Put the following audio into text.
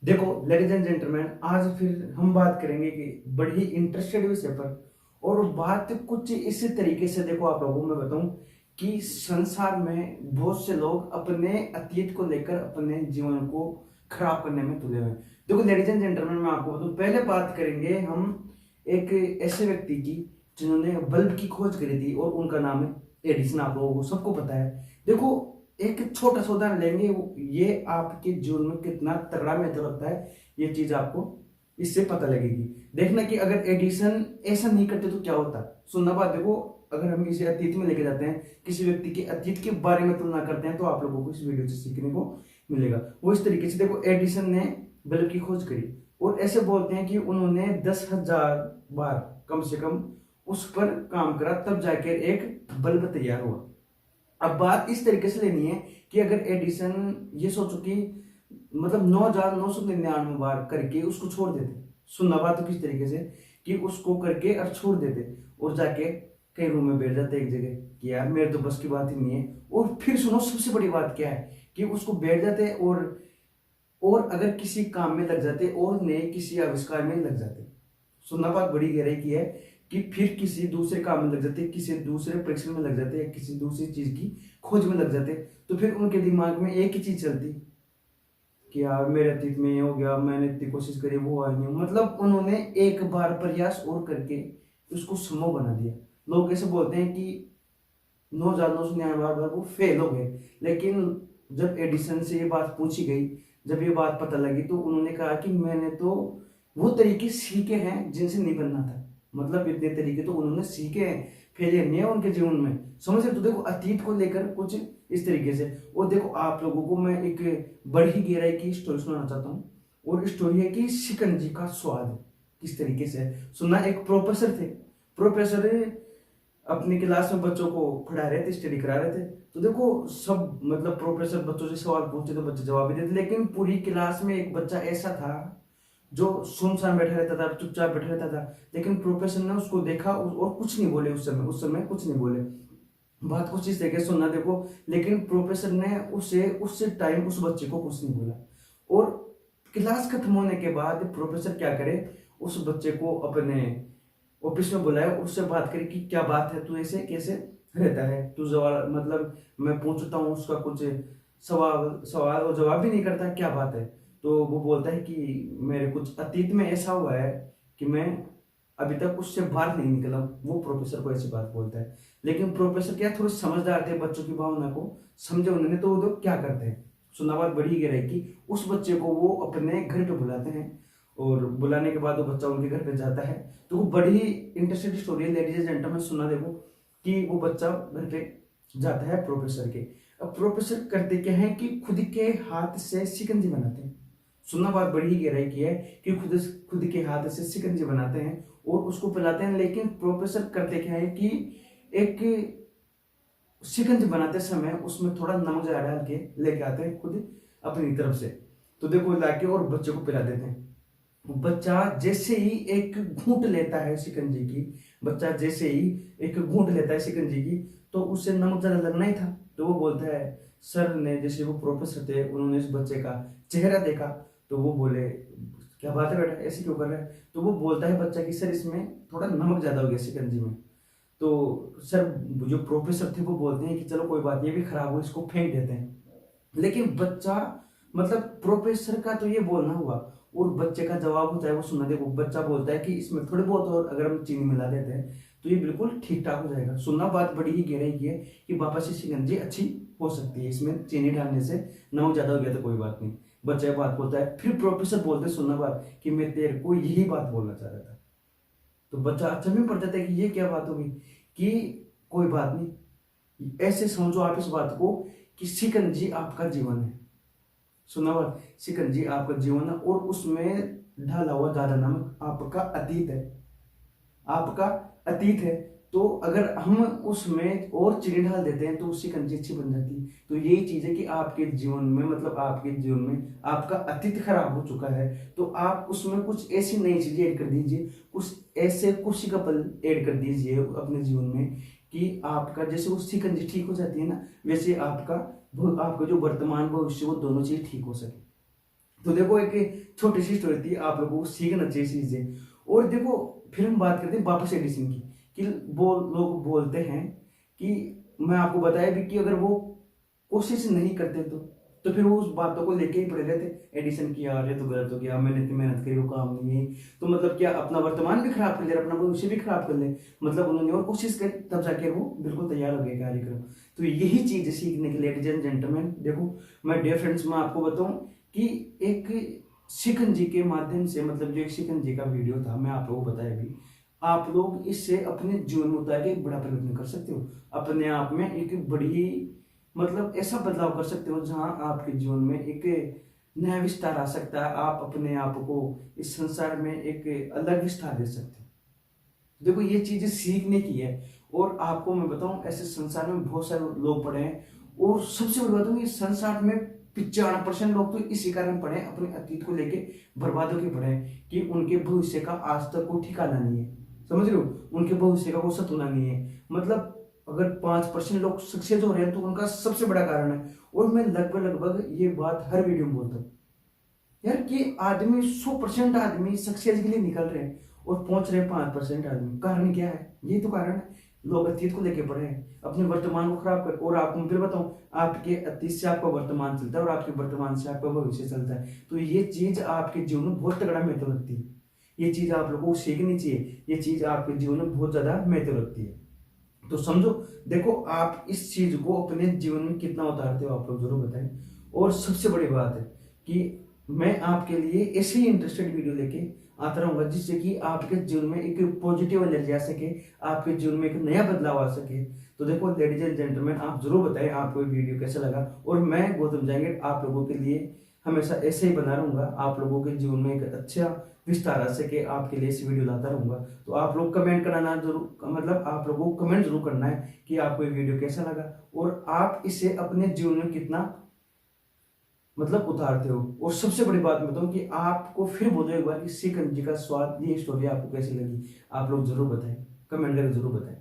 देखो ladies and gentleman, आज फिर हम बात करेंगे कि बड़ी इंटरेस्टेड विषय पर। और बात कुछ इसी तरीके से, देखो आप लोगों को मैं बताऊं कि संसार में बहुत से लोग अपने अतीत को लेकर अपने जीवन को खराब करने में तुले हुए हैं। देखो लेडीज एंड जेंटलमैन, मैं आपको बताऊं, पहले बात करेंगे हम एक ऐसे व्यक्ति की जिन्होंने बल्ब की खोज करी थी, और उनका नाम है एडिसन। आप लोगों को सबको पता है। देखो एक छोटा सा उदाहरण लेंगे, ये आपके जीवन में कितना तगड़ा महत्व रखता है, ये चीज आपको इससे पता लगेगी। देखना कि अगर एडिसन ऐसा नहीं करते तो क्या होता। सुनना बात, देखो अगर हम इसे अतीत में लेके जाते हैं, किसी व्यक्ति के अतीत के बारे में तुलना करते हैं, तो आप लोगों को इस वीडियो से सीखने को मिलेगा। वो इस तरीके से, देखो एडिसन ने बल्ब की खोज करी, और ऐसे बोलते हैं कि उन्होंने 10,000 बार कम से कम उस पर काम करा, तब जाकर एक बल्ब तैयार हुआ। अब बात इस तरीके से लेनी है कि अगर एडिसन ये सोचो कि मतलब 9,999 बार करके उसको छोड़ देते। सुनना बात तो किस तरीके से कि उसको करके और छोड़ देते, और जाके कहीं रूम में बैठ जाते एक जगह कि यार मेरे तो बस की बात ही नहीं है। और फिर सुनो, सबसे बड़ी बात क्या है कि उसको बैठ जाते और अगर किसी काम में लग जाते और नए किसी आविष्कार में लग जाते। सुनना बात बड़ी गहराई की है कि फिर किसी दूसरे काम में लग जाते, किसी दूसरे परीक्षण में लग जाते, या किसी दूसरी चीज की खोज में लग जाते। तो फिर उनके दिमाग में एक ही चीज चलती कि यार मेरे अतीत में ये हो गया, मैंने इतनी कोशिश करी, वो आई नहीं। मतलब उन्होंने एक बार प्रयास और करके उसको संभव बना दिया। लोग ऐसे बोलते हैं कि 9,999 बार वो फेल हो गए, लेकिन जब एडिसन से ये बात पूछी गई, जब ये बात पता लगी, तो उन्होंने कहा कि मैंने तो वो तरीके सीखे हैं जिनसे नहीं बनना था। मतलब इतने तरीके तो उन्होंने सीखे हैं, फेलियर नहीं है उनके जीवन में। समझ रहे? तो देखो अतीत को लेकर कुछ इस तरीके से। और देखो आप लोगों को मैं एक बड़ी गहराई की स्टोरी सुनाना चाहता हूँ, और स्टोरी है कि शिकंजी का स्वाद किस तरीके से है। सुनना, एक प्रोफेसर थे। प्रोफेसर अपनी क्लास में बच्चों को पढ़ा रहे थे, स्टडी करा रहे थे। तो देखो सब मतलब प्रोफेसर बच्चों से सवाल पूछते तो बच्चे जवाब भी देते, लेकिन पूरी क्लास में एक बच्चा ऐसा था जो सुनसान बैठा रहता था, चुपचाप बैठा रहता था। लेकिन प्रोफेसर ने उसको देखा और कुछ नहीं बोले। उस समय कुछ नहीं बोले। बात कुछ इस तरीके से सुनना, देखो लेकिन प्रोफेसर ने उससे टाइम उस बच्चे को कुछ नहीं बोला। और क्लास खत्म होने के बाद प्रोफेसर क्या करे, उस बच्चे को अपने ऑफिस में बुलाया और उससे बात करी कि क्या बात है, तू ऐसे कैसे रहता है, तू जवाब मतलब मैं पूछता हूँ उसका कुछ सवाल सवाल और जवाब भी नहीं करता, क्या बात है। तो वो बोलता है कि मेरे कुछ अतीत में ऐसा हुआ है कि मैं अभी तक उससे बाहर नहीं निकला। वो प्रोफेसर को ऐसी बात बोलता है। लेकिन प्रोफेसर क्या थोड़े समझदार थे, बच्चों की भावना को समझे उन्होंने। तो वो लोग क्या करते हैं, सुना बात बड़ी गहराई की, उस बच्चे को वो अपने घर पे बुलाते हैं, और बुलाने के बाद वो बच्चा उनके घर पे जाता है। तो वो बड़ी इंटरेस्टिंग स्टोरी है लेडीज एंड जेंटलमैन, सुना देखो कि वो बच्चा घर पे जाता है प्रोफेसर के। अब प्रोफेसर करते क्या है कि खुद के हाथ से शिकंजी बनाते हैं। सुनना, बात बड़ी ही गहराई की है कि खुद के हाथ से शिकंजी बनाते हैं और उसको पिलाते हैं। लेकिन प्रोफेसर करते क्या है कि एक शिकंजी बनाते समय उसमें थोड़ा नमक ज्यादा डाल के लेके आते हैं खुद अपनी तरफ से। तो देखो लाके और बच्चे को पिला देते हैं। बच्चा जैसे ही एक घूंट लेता है शिकंजी की, बच्चा जैसे ही एक घूंट लेता है शिकंजी की, तो उससे नमक ज्यादा लगना ही था। तो वो बोलता है, सर ने, जैसे वो प्रोफेसर थे, उन्होंने इस बच्चे का चेहरा देखा, तो वो बोले क्या बात है बेटा, ऐसे क्यों कर रहा है। तो वो बोलता है बच्चा कि सर इसमें थोड़ा नमक ज्यादा हो गया शिकंजी में। तो सर जो प्रोफेसर थे वो बोलते हैं कि चलो कोई बात नहीं, ये भी खराब हो, इसको फेंक देते हैं। लेकिन बच्चा मतलब प्रोफेसर का तो ये बोलना हुआ, और बच्चे का जवाब होता है वो सुना। देखो बच्चा बोलता है कि इसमें थोड़े बहुत और अगर हम चीनी मिला देते हैं तो ये बिल्कुल ठीक ठाक हो जाएगा। सुनना, बात बड़ी ही गहराई की है कि वापस से शिकंजी अच्छी हो सकती है इसमें चीनी डालने से। नमक ज्यादा हो गया तो कोई बात नहीं। बच्चा बात बोलता है, फिर प्रोफेसर बोलते, सुनना बात, कि मैं तेरे को यही बात बोलना चाह रहा था। तो बच्चा अचंभे में पड़ जाता है कि ये क्या बात होगी, कि कोई बात नहीं, ऐसे समझो आप इस बात को कि शिकंजी आपका जीवन है। सुना बात, शिकंजी आपका जीवन है, और उसमें ढाला हुआ ज्यादा नमक आपका अतीत है, आपका अतीत है। तो अगर हम उसमें और चीनी डाल देते हैं तो शिकंजी अच्छी बन जाती है। तो यही चीज है कि आपके जीवन में, मतलब आपके जीवन में आपका अतीत खराब हो चुका है, तो आप उसमें कुछ ऐसी नई चीजें ऐड कर दीजिए, कुछ ऐसे खुशी का पल ऐड कर दीजिए अपने जीवन में, कि आपका जैसे वो शिकंजी ठीक हो जाती है ना, वैसे आपका आपका जो वर्तमान भविष्य वो दोनों चीज ठीक हो सके। तो देखो एक छोटी सी स्टोरी थी, आप लोगों को सीखना चाहिए चीजें। और देखो फिर हम बात करते हैं वापस एडिशन की, कि वो लोग बोलते हैं कि मैं आपको बताया भी कि अगर वो कोशिश नहीं करते तो फिर वो उस बातों को लेके ही पड़े रहते, एडिशन किया यार ये तो गलत हो गया, मैंने इतनी मेहनत करी वो काम नहीं है। तो मतलब क्या अपना वर्तमान भी खराब कर ले, अपना भविष्य भी खराब कर ले। मतलब उन्होंने और कोशिश करी तब जाके वो बिल्कुल तैयार हो गया कार्यक्रम। तो यही चीज सीखने के लिए लेडीज एंड जेंटलमैन, देखो मैं डियर फ्रेंड्स मैं आपको बताऊं कि एक शिकंजी के माध्यम से, मतलब जो एक शिकंजी का वीडियो था मैं आप लोगों को बताया भी, आप लोग इससे अपने जीवन में उतार के एक बड़ा परिवर्तन कर सकते हो, अपने आप में एक बड़ी मतलब ऐसा बदलाव कर सकते हो जहां आपके जीवन में एक नया विस्तार आ सकता है। आप अपने आप को इस संसार में एक अलग विस्तार दे सकते हो। देखो ये चीजें सीखने की है। और आपको मैं बताऊं ऐसे संसार में बहुत सारे लोग पड़े हैं, और सबसे बड़ी बात है कि संसार में 95% लोग तो इसी कारण पड़े हैं, अपने अतीत को लेके बर्बाद होके पड़े हैं कि उनके भविष्य का आज तक कोई ठिकाना नहीं है। समझ रहे हो, उनके भविष्य का कोई सतुना नहीं है। मतलब अगर 5% लोग सक्सेस हो रहे हैं तो उनका सबसे बड़ा कारण है। और मैं लगभग लगभग ये बात हर वीडियो में बोलता हूँ यार कि आदमी 100% आदमी सक्सेस के लिए निकल रहे हैं और पहुंच रहे हैं 5% आदमी। कारण क्या है? ये तो कारण है लोग अतीत को लेके पड़े हैं, अपने वर्तमान को खराब कर। और आपको मैं फिर बताऊं, आपके अतीत से आपका वर्तमान चलता है और आपके वर्तमान से आपका भविष्य चलता है। तो ये चीज आपके जीवन में बहुत तगड़ा महत्व रखती है। ये चीज आप लोगों को सीखनी चाहिए, ये चीज आपके जीवन में बहुत ज्यादा महत्व रखती है। तो समझो, देखो आप इस चीज को अपने जीवन में कितना उतारते हो आप लोग जरूर बताएं। और सबसे बड़ी बात है कि मैं आपके लिए ऐसे ही इंटरेस्टेड वीडियो लेके आता रहूंगा जिससे कि आपके जीवन में एक पॉजिटिव एनर्जी आ सके, आपके जीवन में एक नया बदलाव आ सके। तो देखो लेडीज एंड जेंटलमैन, आप जरूर बताएं आपको ये वीडियो कैसा लगा। और मैं गौतम जाएंगे आप लोगों के लिए हमेशा ऐसे ही बना रहूंगा, आप लोगों के जीवन में एक अच्छा विस्तार आ सके, आपके लिए इस वीडियो लाता रहूंगा। तो आप लोग कमेंट कराना जरूर, मतलब आप लोगों को कमेंट जरूर करना है कि आपको ये वीडियो कैसा लगा और आप इसे अपने जीवन में कितना मतलब उतारते हो। और सबसे बड़ी बात मैं बताऊं कि आपको फिर बोलो एक बार कि शिकंजी का स्वाद, ये स्टोरी आपको कैसी लगी, आप लोग जरूर बताएं, कमेंट करके जरूर बताएं।